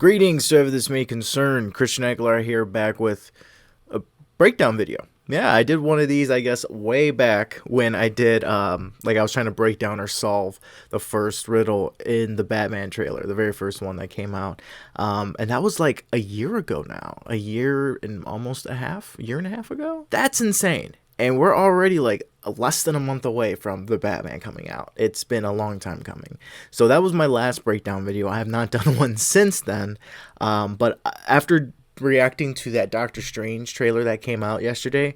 Greetings, so this may concern. Christian Aguilar here, back with a breakdown video. Yeah, I did one of these, I guess, way back when I did, I was trying to break down or solve the first riddle in the Batman trailer, the very first one that came out. And that was like a year ago now, a year and a half ago. That's insane. And we're already like less than a month away from the Batman coming out. It's been a long time coming. So that was my last breakdown video. I have not done one since then. But after reacting to that Doctor Strange trailer that came out yesterday,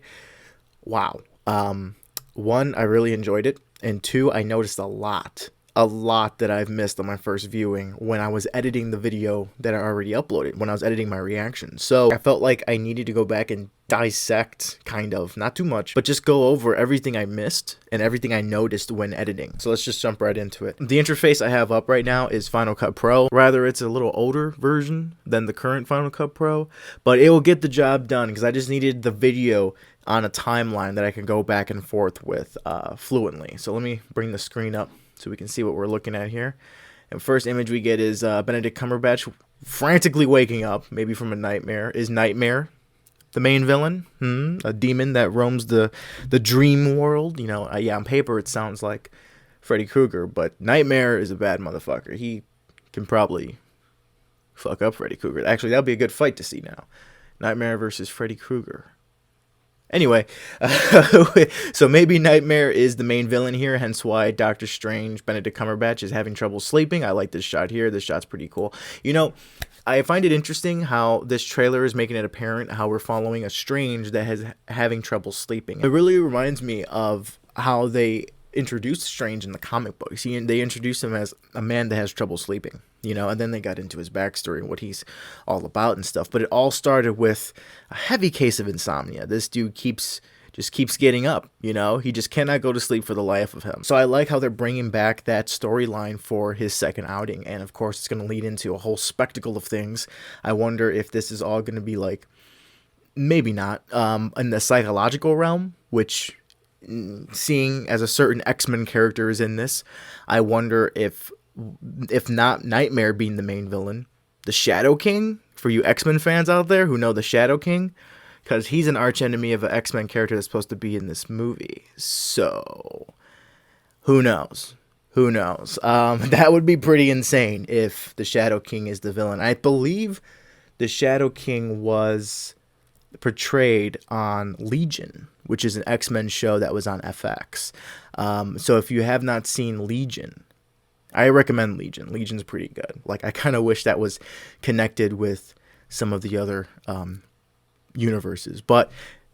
wow. One, I really enjoyed it. And two, I noticed a lot that I've missed on my first viewing when I was editing the video that I already uploaded, when I was editing my reaction. So I felt like I needed to go back and dissect, kind of, not too much, but just go over everything I missed and everything I noticed when editing. So let's just jump right into it. The interface I have up right now is Final Cut Pro. Rather, it's a little older version than the current Final Cut Pro, but it will get the job done because I just needed the video on a timeline that I can go back and forth with fluently. So let me bring the screen up so we can see what we're looking at here. And first image we get is Benedict Cumberbatch frantically waking up, maybe from a nightmare. Is Nightmare the main villain? A demon that roams the dream world? You know, yeah, on paper it sounds like Freddy Krueger, but Nightmare is a bad motherfucker. He can probably fuck up Freddy Krueger. Actually, that'll be a good fight to see now. Nightmare versus Freddy Krueger. Anyway, so maybe Nightmare is the main villain here, hence why Doctor Strange, Benedict Cumberbatch, is having trouble sleeping. I like this shot here. This shot's pretty cool. You know, I find it interesting how this trailer is making it apparent how we're following a Strange that is having trouble sleeping. It really reminds me of how they introduced Strange in the comic books. They introduced him as a man that has trouble sleeping, you know, and then they got into his backstory and what he's all about and stuff. But it all started with a heavy case of insomnia. This dude just keeps getting up, you know, he just cannot go to sleep for the life of him. So I like how they're bringing back that storyline for his second outing. And of course, it's going to lead into a whole spectacle of things. I wonder if this is all going to be like, maybe not, in the psychological realm, which, seeing as a certain X-Men character is in this, I wonder if not Nightmare being the main villain, the Shadow King, for you X-Men fans out there who know the Shadow King, because he's an archenemy of an X-Men character that's supposed to be in this movie. So, who knows? Who knows? That would be pretty insane if the Shadow King is the villain. I believe the Shadow King was portrayed on Legion, which is an X-Men show that was on FX. So if you have not seen Legion, I recommend Legion. Legion's pretty good. Like, I kind of wish that was connected with some of the other universes, but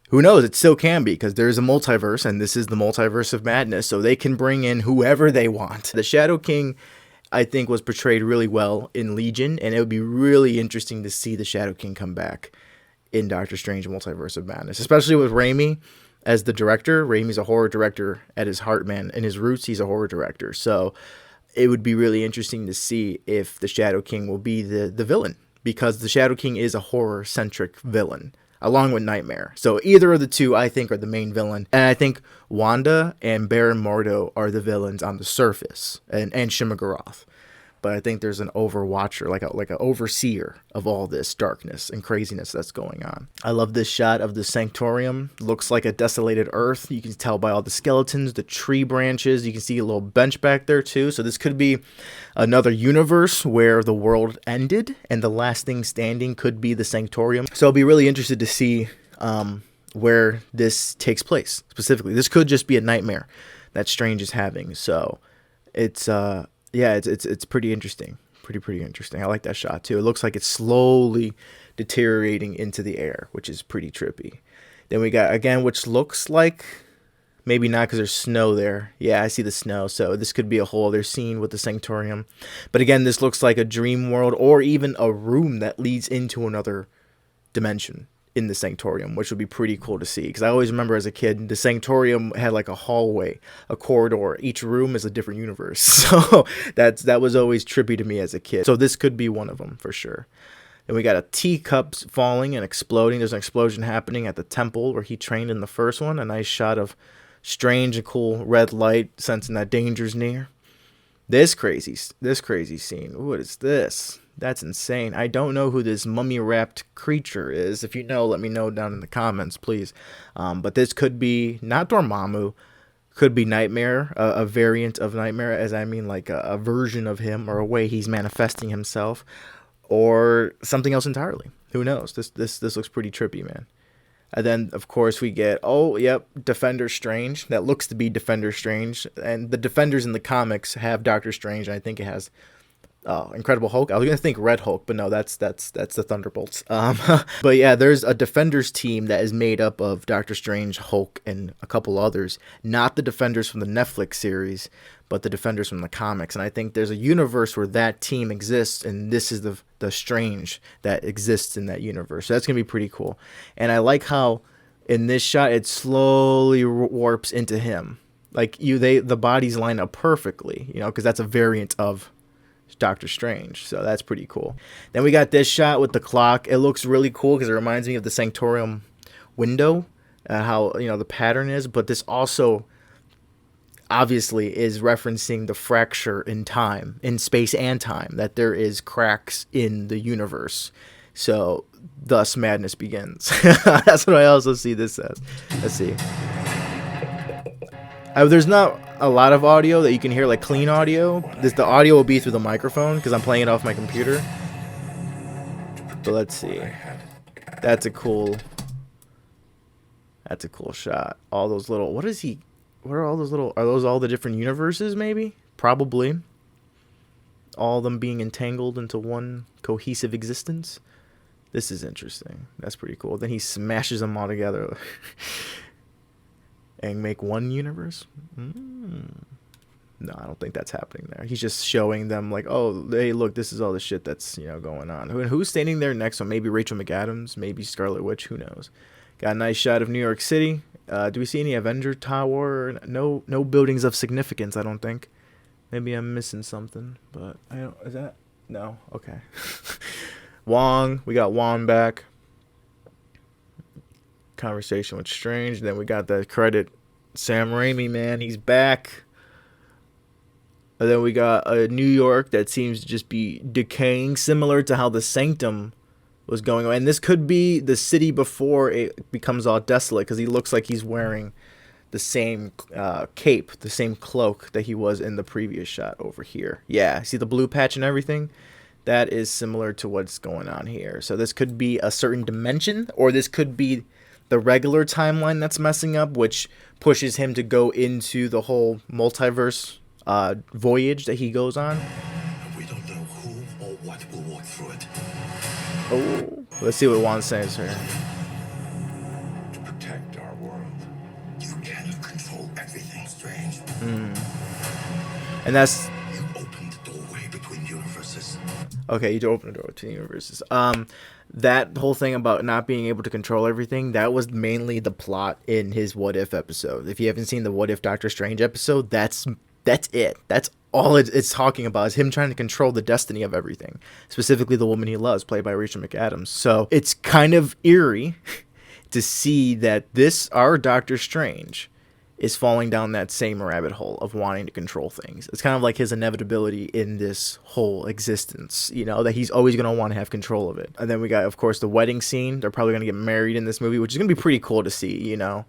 who knows? It still can be, because there's a multiverse, and this is the multiverse of madness, so they can bring in whoever they want. The Shadow King, I think, was portrayed really well in Legion, and it would be really interesting to see the Shadow King come back in Doctor Strange Multiverse of Madness, especially with Raimi as the director. Raimi's a horror director at his heart, man. In his roots, he's a horror director. So it would be really interesting to see if the Shadow King will be the villain, because the Shadow King is a horror-centric villain, along with Nightmare. So either of the two, I think, are the main villain. And I think Wanda and Baron Mordo are the villains on the surface, and Shimagaroth. But I think there's an overwatcher, like an overseer of all this darkness and craziness that's going on. I love this shot of the Sanctorium. Looks like a desolated Earth. You can tell by all the skeletons, the tree branches. You can see a little bench back there too. So this could be another universe where the world ended and the last thing standing could be the Sanctorium. So I'll be really interested to see where this takes place specifically. This could just be a nightmare that Strange is having. So it's yeah, it's pretty interesting. Pretty interesting. I like that shot too. It looks like it's slowly deteriorating into the air, which is pretty trippy. Then we got, again, which looks like, maybe not because there's snow there. Yeah, I see the snow. So this could be a whole other scene with the Sanctorium. But again, this looks like a dream world, or even a room that leads into another dimension in the Sanctorium, which would be pretty cool to see, because I always remember as a kid, the Sanctorium had like a hallway, a corridor. Each room is a different universe, so that was always trippy to me as a kid. So this could be one of them for sure. Then we got a teacup falling and exploding. There's an explosion happening at the temple where he trained in the first one. A nice shot of Strange and cool red light, sensing that danger's near. This crazy scene. What is this? That's insane. I don't know who this mummy-wrapped creature is. If you know, let me know down in the comments, please. But this could be not Dormammu, could be Nightmare, a variant of Nightmare, as I mean like a version of him or a way he's manifesting himself, or something else entirely. Who knows? This looks pretty trippy, man. And then, of course, we get, oh, yep, Defender Strange. That looks to be Defender Strange. And the Defenders in the comics have Doctor Strange, and I think it has Incredible Hulk. I was going to think Red Hulk, but no, that's the Thunderbolts. But yeah, there's a Defenders team that is made up of Doctor Strange, Hulk, and a couple others. Not the Defenders from the Netflix series, but the Defenders from the comics. And I think there's a universe where that team exists, and this is the Strange that exists in that universe. So that's going to be pretty cool. And I like how in this shot it slowly warps into him. Like the bodies line up perfectly, because that's a variant of Doctor Strange. So that's pretty cool. Then we got this shot with the clock. It looks really cool because it reminds me of the Sanctorium window, how the pattern is, but this also obviously is referencing the fracture in time, in space and time, that there is cracks in the universe. So thus madness begins. That's what I also see this as. Let's see. There's not a lot of audio that you can hear, like clean audio. The audio will be through the microphone because I'm playing it off my computer. But let's see. That's a cool shot. All those little, what are all those little, are those all the different universes maybe? Probably. All of them being entangled into one cohesive existence. This is interesting. That's pretty cool. Then he smashes them all together. And make one universe? No, I don't think that's happening there. He's just showing them like, oh, hey, look, this is all the shit that's going on. Who's standing there next one? Maybe Rachel McAdams, maybe Scarlet Witch. Who knows? Got a nice shot of New York City. Do we see any Avenger Tower? No buildings of significance, I don't think. Maybe I'm missing something, but I don't. Is that? No. Okay. Wong. We got Wong back. Conversation with Strange. Then we got the credit. Sam Raimi, man, he's back. And then we got a New York that seems to just be decaying, similar to how the Sanctum was going on. And this could be the city before it becomes all desolate, because he looks like he's wearing the same cape, the same cloak that he was in the previous shot over here. Yeah, see the blue patch and everything? That is similar to what's going on here. So this could be a certain dimension, or this could be the regular timeline that's messing up, which pushes him to go into the whole multiverse voyage that he goes on. We don't know who or what will walk through it. Oh, let's see what Juan says here. To protect our world, you cannot control everything, Strange. And that's... You opened the doorway between universes. Okay, you do open the door between universes. That whole thing about not being able to control everything, that was mainly the plot in his What If episode. If you haven't seen the What If Doctor Strange episode, that's it. That's all it's talking about, is him trying to control the destiny of everything, specifically the woman he loves, played by Rachel McAdams. So it's kind of eerie to see that our Doctor Strange is falling down that same rabbit hole of wanting to control things. It's kind of like his inevitability in this whole existence, that he's always going to want to have control of it. And then we got, of course, the wedding scene. They're probably going to get married in this movie, which is going to be pretty cool to see, I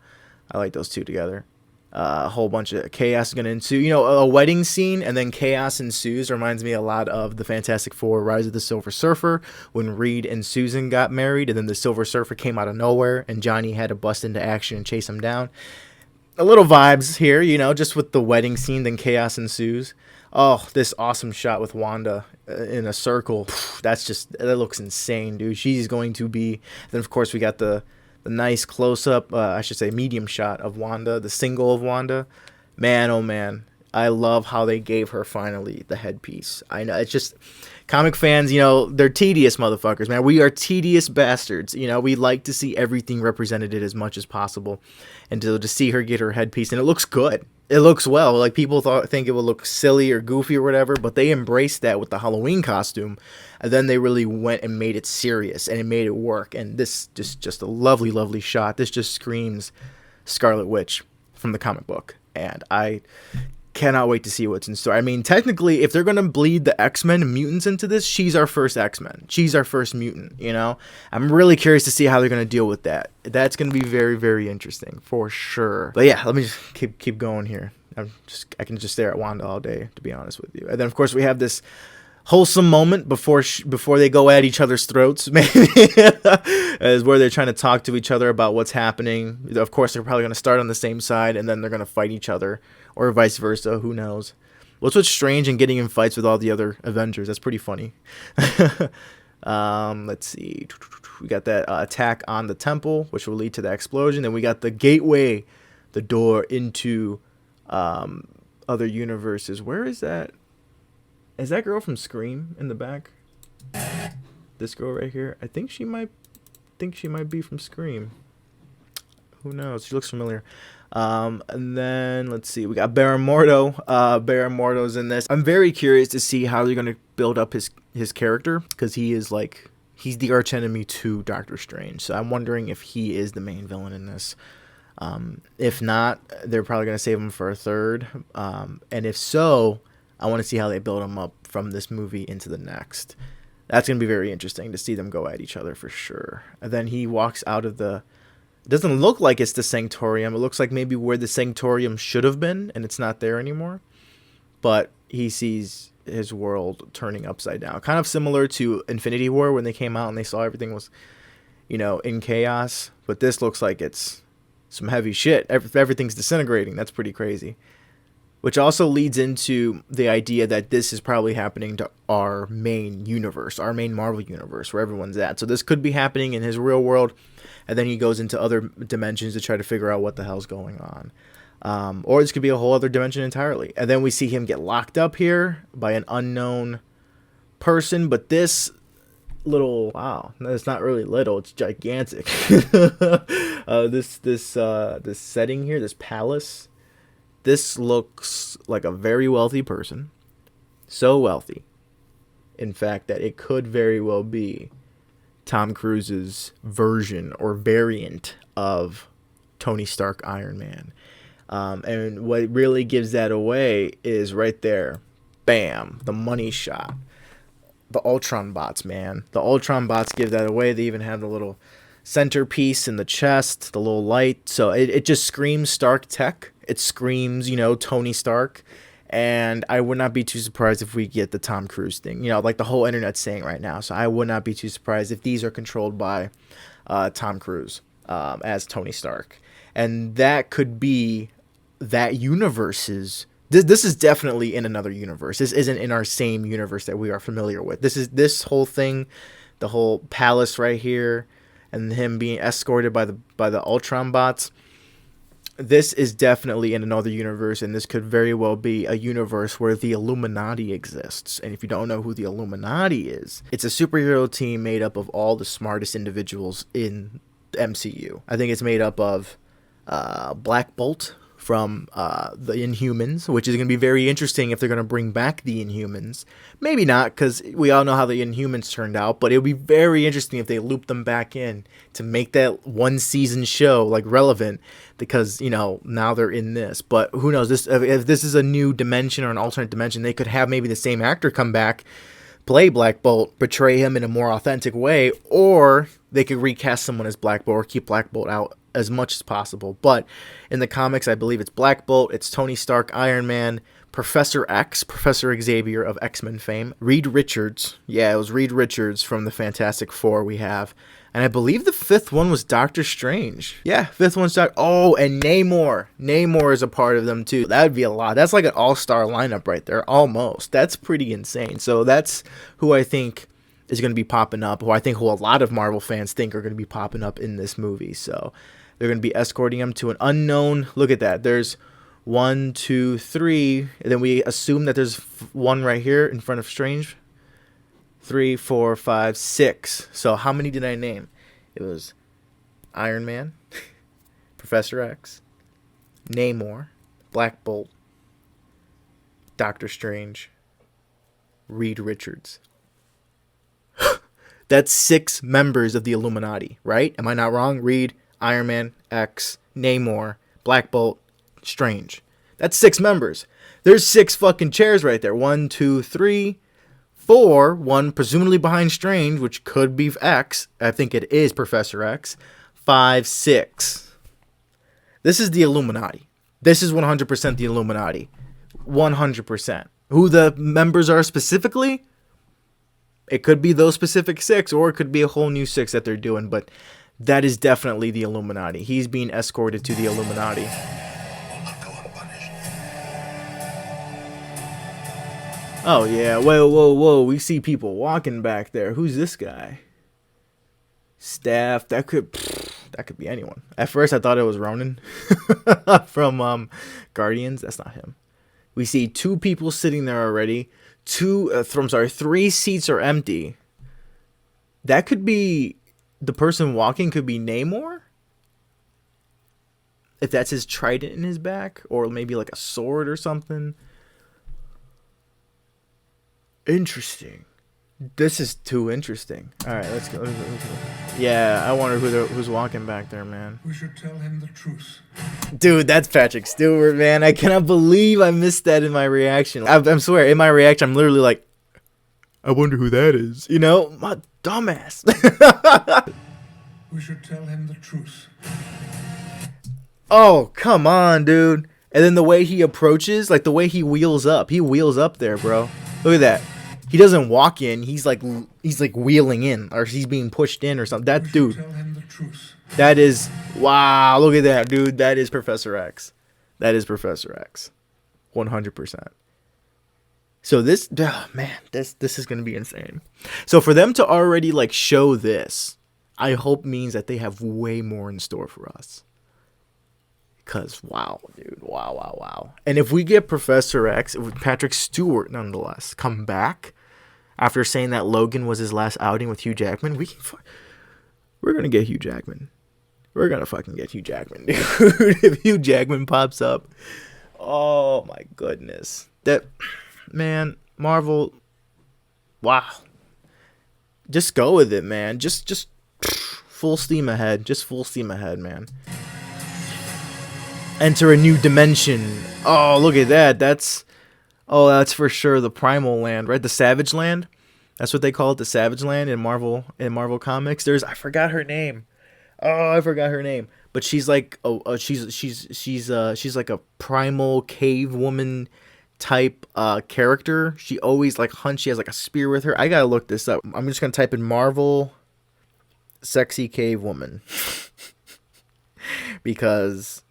like those two together. A whole bunch of chaos is going to ensue. A wedding scene and then chaos ensues reminds me a lot of the Fantastic Four Rise of the Silver Surfer, when Reed and Susan got married, and then the Silver Surfer came out of nowhere, and Johnny had to bust into action and chase him down. A little vibes here, just with the wedding scene, then chaos ensues. Oh, this awesome shot with Wanda in a circle. That looks insane, dude. She's going to be... Then, of course, we got the nice close-up, I should say medium shot of Wanda, the single of Wanda. Man, oh man. I love how they gave her finally the headpiece. I know, it's just... Comic fans, they're tedious motherfuckers, man. We are tedious bastards. We like to see everything represented as much as possible. And to see her get her headpiece, and it looks good. It looks well. Like, people think it would look silly or goofy or whatever, but they embraced that with the Halloween costume. And then they really went and made it serious, and it made it work. And this just a lovely, lovely shot. This just screams Scarlet Witch from the comic book. And Cannot wait to see what's in store. I mean, technically, if they're going to bleed the X-Men and mutants into this, she's our first X-Men. She's our first mutant, you know? I'm really curious to see how they're going to deal with that. That's going to be very, very interesting, for sure. But yeah, let me just keep going here. I can just stare at Wanda all day, to be honest with you. And then, of course, we have this wholesome moment before they go at each other's throats, maybe, is where they're trying to talk to each other about what's happening. Of course, they're probably going to start on the same side, and then they're going to fight each other, or vice versa. Who knows? What's strange in getting in fights with all the other Avengers? That's pretty funny. Let's see. We got that attack on the temple, which will lead to the explosion. Then we got the gateway, the door into other universes. Where is that? Is that girl from Scream in the back? This girl right here? I think she might be from Scream. Who knows? She looks familiar. And then let's see. We got Baron Mordo. Baron Mordo's in this. I'm very curious to see how they're gonna build up his character, because he's the archenemy to Doctor Strange. So I'm wondering if he is the main villain in this. If not, they're probably gonna save him for a third. And if so, I want to see how they build them up from this movie into the next. That's going to be very interesting to see them go at each other for sure. And then he walks out of it doesn't look like it's the Sanctorium. It looks like maybe where the Sanctorium should have been, and it's not there anymore. But he sees his world turning upside down. Kind of similar to Infinity War when they came out and they saw everything was, in chaos. But this looks like it's some heavy shit. Everything's disintegrating. That's pretty crazy. Which also leads into the idea that this is probably happening to our main universe, our main Marvel universe, where everyone's at. So this could be happening in his real world, and then he goes into other dimensions to try to figure out what the hell's going on. Or this could be a whole other dimension entirely. And then we see him get locked up here by an unknown person, but this wow, it's not really little, it's gigantic. This setting here, this palace. This looks like a very wealthy person. So wealthy, in fact, that it could very well be Tom Cruise's version or variant of Tony Stark Iron Man. And what really gives that away is right there. Bam. The money shot. The Ultron bots, man. The Ultron bots give that away. They even have the little centerpiece in the chest, the little light. So it just screams Stark tech. It screams, Tony Stark. And I would not be too surprised if we get the Tom Cruise thing, like the whole internet's saying right now. So I would not be too surprised if these are controlled by Tom Cruise as Tony Stark. And that could be that universe's. This is definitely in another universe. This isn't in our same universe that we are familiar with. This whole thing, the whole palace right here, and him being escorted by the Ultron bots. This is definitely in another universe, and this could very well be a universe where the Illuminati exists. And if you don't know who the Illuminati is, it's a superhero team made up of all the smartest individuals in the MCU. I think it's made up of Black Bolt from the Inhumans, which is going to be very interesting if they're going to bring back the Inhumans. Maybe not, because we all know how the Inhumans turned out, but it would be very interesting if they loop them back in to make that one season show relevant, because now they're in this. But who knows, if this is a new dimension or an alternate dimension, they could have maybe the same actor come back, play Black Bolt, portray him in a more authentic way, or they could recast someone as Black Bolt or keep Black Bolt out as much as possible. But in the comics, I believe it's Black Bolt, it's Tony Stark, Iron Man, Professor X, Professor Xavier of X-Men fame, Reed Richards. Yeah, it was Reed Richards from the Fantastic Four we have. And I believe the fifth one was Doctor Strange. Yeah, fifth one's Oh, and Namor. Namor is a part of them too. That would be a lot. That's like an all-star lineup right there, almost. That's pretty insane. So that's who I think is going to be popping up, who a lot of Marvel fans think are going to be popping up in this movie. So they're going to be escorting him to an unknown. Look at that. There's 1, 2, 3. And then we assume that there's one right here in front of Strange. 3, 4, 5, 6. So how many did I name? It was Iron Man, Professor X, Namor, Black Bolt, Doctor Strange, Reed Richards. That's 6 members of the Illuminati, right? Am I not wrong? Reed, Iron Man, X, Namor, Black Bolt, Strange. That's 6 members. There's 6 fucking chairs right there. 1, 2, 3, 4. One presumably behind Strange, which could be X. I think it is Professor X. 5, 6. This is the Illuminati. This is 100% the Illuminati. 100%. Who the members are specifically? It could be those specific 6, or it could be a whole new 6 that they're doing, but that is definitely the Illuminati. He's being escorted to the Illuminati. Oh, yeah. Whoa. We see people walking back there. Who's this guy? Staff. That could be anyone. At first, I thought it was Ronan from Guardians. That's not him. We see 2 people sitting there already. 3 seats are empty. That could be the person walking. Could be Namor, if that's his trident in his back, or maybe like a sword or something. Interesting. This is too interesting. All right, let's go. Yeah, I wonder who's walking back there, man. We should tell him the truth. Dude, that's Patrick Stewart, man. I cannot believe I missed that in my reaction. I'm swear, in my reaction, I'm literally like, I wonder who that is. You know, my dumbass. We should tell him the truth. Oh, come on, dude. And then the way he approaches, like the way he wheels up. He wheels up there, bro. Look at that. He doesn't walk in. He's like wheeling in, or he's being pushed in or something. That dude. Tell him the truth. That is, wow. Look at that, dude. That is Professor X. That is Professor X. 100%. So this, oh man, this is gonna be insane. So for them to already like show this, I hope means that they have way more in store for us. Because, wow, dude. Wow. And if we get Professor X, with Patrick Stewart, nonetheless, come back after saying that Logan was his last outing with Hugh Jackman, we're going to get Hugh Jackman. We're going to fucking get Hugh Jackman, dude. If Hugh Jackman pops up, oh, my goodness. That, man, Marvel, wow. Just go with it, man. Just full steam ahead. Just full steam ahead, man. Enter a new dimension. Oh, look at that. That's for sure the Primal Land, right? The Savage Land. That's what they call it, the Savage Land in Marvel Comics. I forgot her name. But she's like she's like a primal cave woman type character. She always like hunts. She has like a spear with her. I gotta look this up. I'm just gonna type in Marvel sexy cave woman because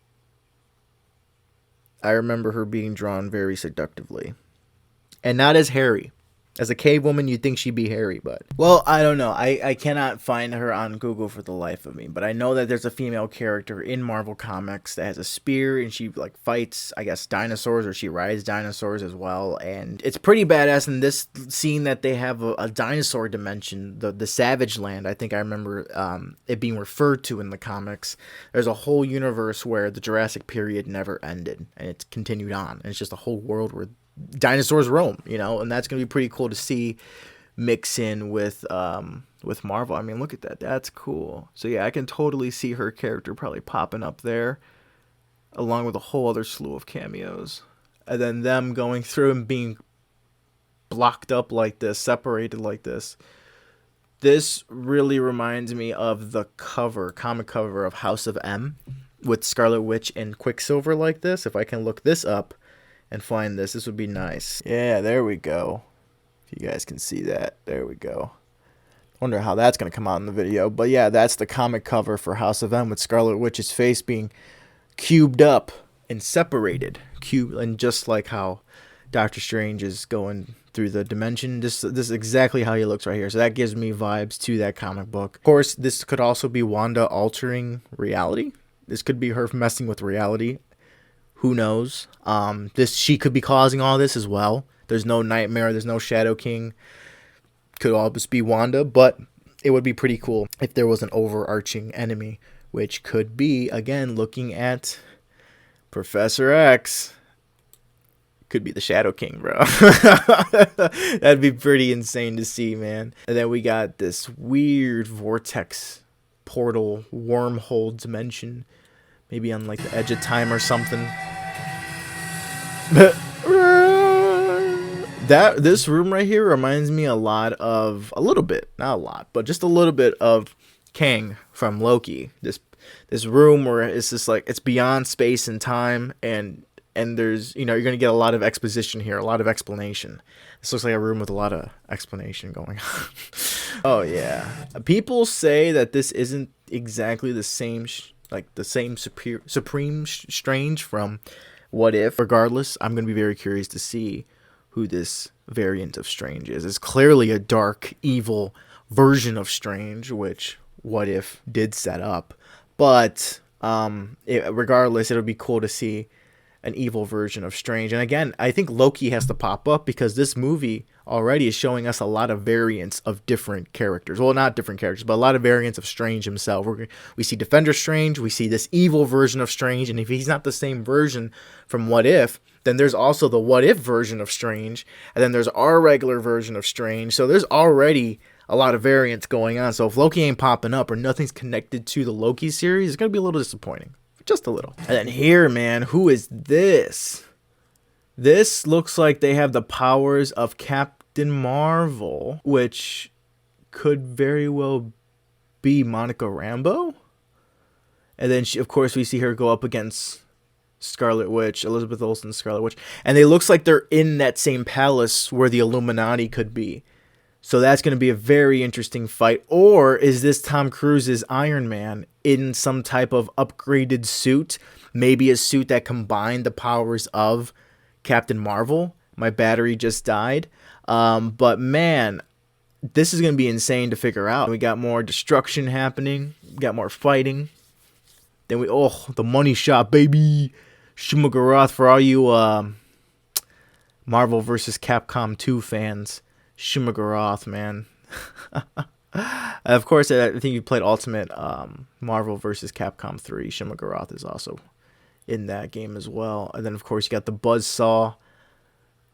I remember her being drawn very seductively. And not as hairy. As a cave woman, you'd think she'd be hairy, but... Well, I don't know. I cannot find her on Google for the life of me. But I know that there's a female character in Marvel Comics that has a spear, and she, like, fights, I guess, dinosaurs, or she rides dinosaurs as well. And it's pretty badass in this scene that they have a dinosaur dimension, the Savage Land. I think I remember it being referred to in the comics. There's a whole universe where the Jurassic period never ended, and it's continued on. And it's just a whole world where dinosaurs roam, you know, and that's gonna be pretty cool to see mix in with Marvel. I mean, look at that. That's cool. So yeah, I can totally see her character probably popping up there along with a whole other slew of cameos. And then them going through and being blocked up like this, separated like this. This really reminds me of the comic cover of House of M with Scarlet Witch and Quicksilver like this. If I can look this up and find this would be nice. Yeah, there we go. If you guys can see that. There we go. Wonder how that's going to come out in the video. But yeah, that's the comic cover for House of M with Scarlet Witch's face being cubed up and separated. And just like how Doctor Strange is going through the dimension. This is exactly how he looks right here. So that gives me vibes to that comic book. Of course, this could also be Wanda altering reality. This could be her messing with reality. Who knows? She could be causing all this as well. There's no Nightmare. There's no Shadow King. Could all just be Wanda, but it would be pretty cool if there was an overarching enemy, which could be, again, looking at Professor X. Could be the Shadow King, bro. That'd be pretty insane to see, man. And then we got this weird vortex portal wormhole dimension. Maybe on like the edge of time or something. That this room right here reminds me a lot of a little bit, not a lot, but just a little bit of Kang from Loki. This room where it's just like it's beyond space and time, and there's you're gonna get a lot of exposition here, a lot of explanation. This looks like a room with a lot of explanation going on. Oh yeah, people say that this isn't exactly the same, like the same Supreme Strange from What If. Regardless, I'm gonna be very curious to see who this variant of Strange is. It's clearly a dark, evil version of Strange, which What If did set up. But regardless, it'll be cool to see an evil version of Strange. And again, I think Loki has to pop up because this movie already is showing us a lot of variants of different characters. Well, not different characters, but a lot of variants of Strange himself. We see Defender Strange, we see this evil version of Strange, and if he's not the same version from What If, then there's also the What If version of Strange, and then there's our regular version of Strange. So there's already a lot of variants going on. So if Loki ain't popping up or nothing's connected to the Loki series, it's going to be a little disappointing. Just a little. And then here, man, who is this? This looks like they have the powers of Captain Marvel, which could very well be Monica Rambeau. And then, of course, we see her go up against Scarlet Witch, Elizabeth Olsen's Scarlet Witch. And it looks like they're in that same palace where the Illuminati could be. So that's going to be a very interesting fight. Or is this Tom Cruise's Iron Man in some type of upgraded suit? Maybe a suit that combined the powers of Captain Marvel. My battery just died. But man, this is going to be insane to figure out. We got more destruction happening. We got more fighting. Then the money shot, baby. Shuma-Gorath for all you Marvel vs. Capcom 2 fans. Shuma-Gorath, man. Of course, I think you played Ultimate Marvel vs. Capcom 3. Shuma-Gorath is also in that game as well. And then, of course, you got the Buzzsaw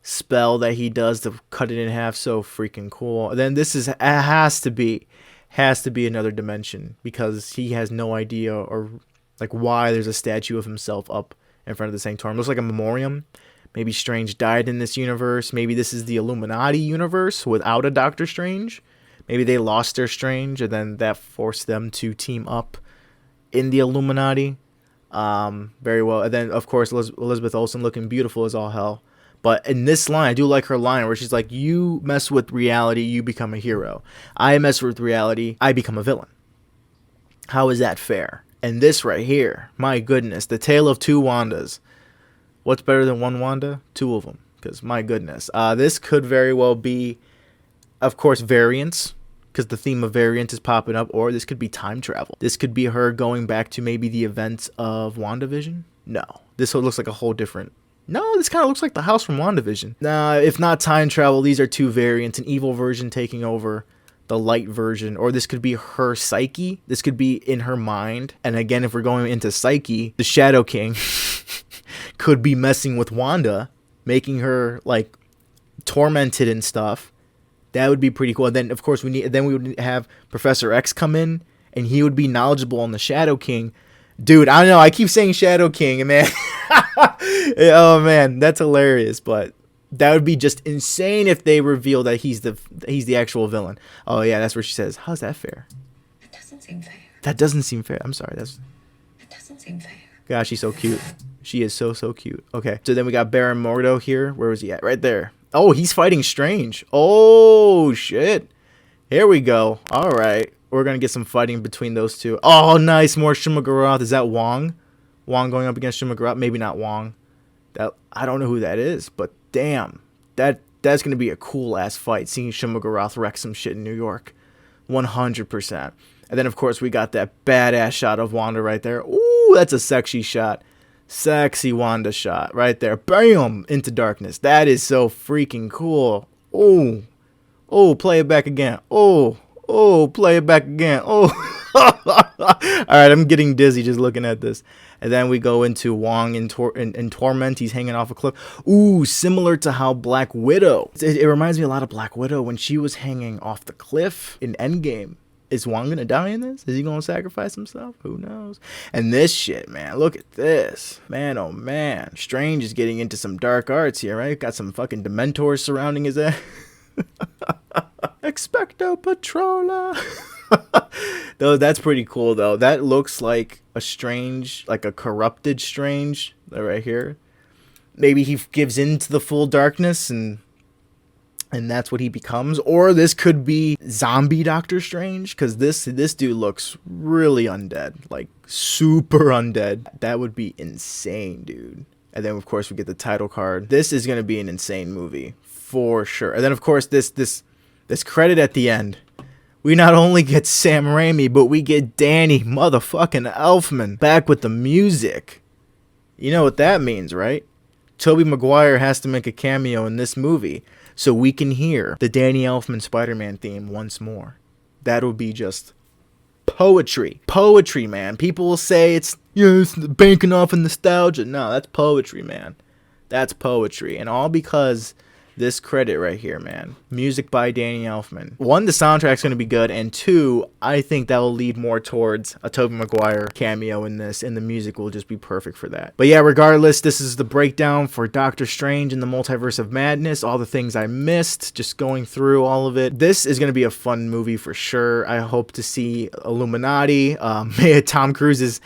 spell that he does to cut it in half. So freaking cool. And then this has to be another dimension because he has no idea or like why there's a statue of himself up in front of the sanctorium. Looks like a memoriam. Maybe Strange died in this universe. Maybe this is the Illuminati universe without a Doctor Strange. Maybe they lost their Strange, and then that forced them to team up in the Illuminati. Very well. And then, of course, Elizabeth Olsen looking beautiful as all hell. But in this line, I do like her line where she's like, you mess with reality, you become a hero. I mess with reality, I become a villain. How is that fair? And this right here, my goodness, the tale of two Wandas. What's better than one Wanda? Two of them. Because, my goodness. This could very well be, of course, variants. Because the theme of variant is popping up. Or this could be time travel. This could be her going back to maybe the events of WandaVision. No. This looks like a whole different... No, this kind of looks like the house from WandaVision. Nah, if not time travel, these are two variants. An evil version taking over the light version. Or this could be her psyche. This could be in her mind. And again, if we're going into psyche, the Shadow King... could be messing with Wanda, making her like tormented and stuff. That would be pretty cool. And then of course we would have Professor X come in and he would be knowledgeable on the Shadow King. Dude, I don't know, I keep saying Shadow King, and man. Oh man, that's hilarious, but that would be just insane if they reveal that he's the actual villain. Oh yeah, that's where she says, "How's that fair?" It doesn't seem fair. That doesn't seem fair. I'm sorry. It doesn't seem fair. Gosh, she's so cute. She is so cute. Okay, so then we got Baron Mordo here. Where was he at? Right there. Oh, he's fighting Strange. Oh, shit. Here we go. All right. We're going to get some fighting between those two. Oh, nice. More Shuma-Gorath. Is that Wong? Wong going up against Shuma-Gorath? Maybe not Wong. I don't know who that is, but damn. That's going to be a cool-ass fight, seeing Shuma-Gorath wreck some shit in New York. 100%. And then, of course, we got that badass shot of Wanda right there. Ooh, that's a sexy shot. Sexy Wanda shot right there. Bam! Into darkness. That is so freaking cool. Oh. Oh, play it back again. Oh. Oh, play it back again. Oh. Alright, I'm getting dizzy just looking at this. And then we go into Wong in Torment. He's hanging off a cliff. Ooh, similar to how Black Widow. It reminds me a lot of Black Widow when she was hanging off the cliff in Endgame. Is Wong gonna die in this? Is he gonna sacrifice himself? Who knows? And this shit, man. Look at this. Man, oh man. Strange is getting into some dark arts here, right? Got some fucking Dementors surrounding his ass. Expecto Patrola. Though that's pretty cool though. That looks like a Strange, like a corrupted Strange right here. Maybe he gives in to the full darkness and that's what he becomes. Or this could be zombie Doctor Strange, because this dude looks really undead, like super undead. That would be insane, dude. And then of course we get the title card. This is gonna be an insane movie for sure. And then of course this credit at the end. We not only get Sam Raimi, but we get Danny motherfucking Elfman back with the music. You know what that means, right? Tobey Maguire has to make a cameo in this movie so we can hear the Danny Elfman Spider-Man theme once more. That would be just poetry. Poetry, man. People will say it's banking off of nostalgia. No, that's poetry, man. That's poetry. And all because this credit right here, man. Music by Danny Elfman. One, the soundtrack's going to be good. And two, I think that will lead more towards a Tobey Maguire cameo in this. And the music will just be perfect for that. But yeah, regardless, this is the breakdown for Doctor Strange and the Multiverse of Madness. All the things I missed, just going through all of it. This is going to be a fun movie for sure. I hope to see Illuminati. Tom Cruise's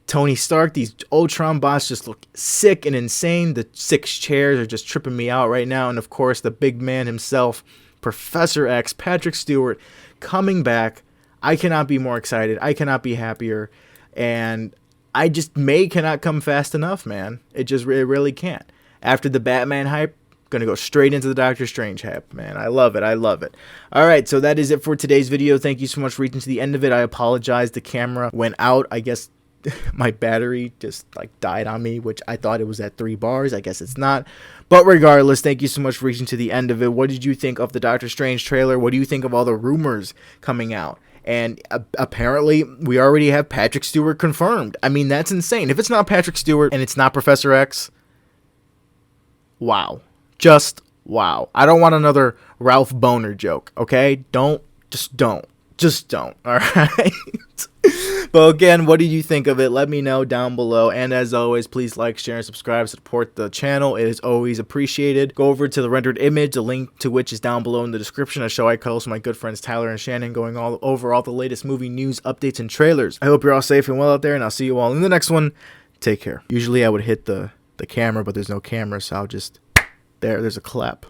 Tony Stark. These Ultron bots just look sick and insane. The 6 chairs are just tripping me out right now. And of course, the big man himself, Professor X, Patrick Stewart, coming back. I cannot be more excited. I cannot be happier. And I just cannot come fast enough, man. It really can't. After the Batman hype, gonna go straight into the Doctor Strange hype, man. I love it. I love it. All right, so that is it for today's video. Thank you so much for reaching to the end of it. I apologize. The camera went out. I guess my battery just like died on me, which I thought it was at 3 bars. I guess it's not. But regardless, thank you so much for reaching to the end of it. What did you think of the Doctor Strange trailer? What do you think of all the rumors coming out? And apparently, we already have Patrick Stewart confirmed. I mean, that's insane. If it's not Patrick Stewart and it's not Professor X, wow. Just wow. I don't want another Ralph Boner joke, okay? Just don't. All right? But again, what did you think of it? Let me know down below. And as always, please like, share, and subscribe. Support the channel. It is always appreciated. Go over to the rendered image, the link to which is down below in the description. A show I co-host with my good friends Tyler and Shannon, going over all the latest movie news, updates, and trailers. I hope you're all safe and well out there, and I'll see you all in the next one. Take care. Usually I would hit the camera, but there's no camera, so I'll just... There's a clap.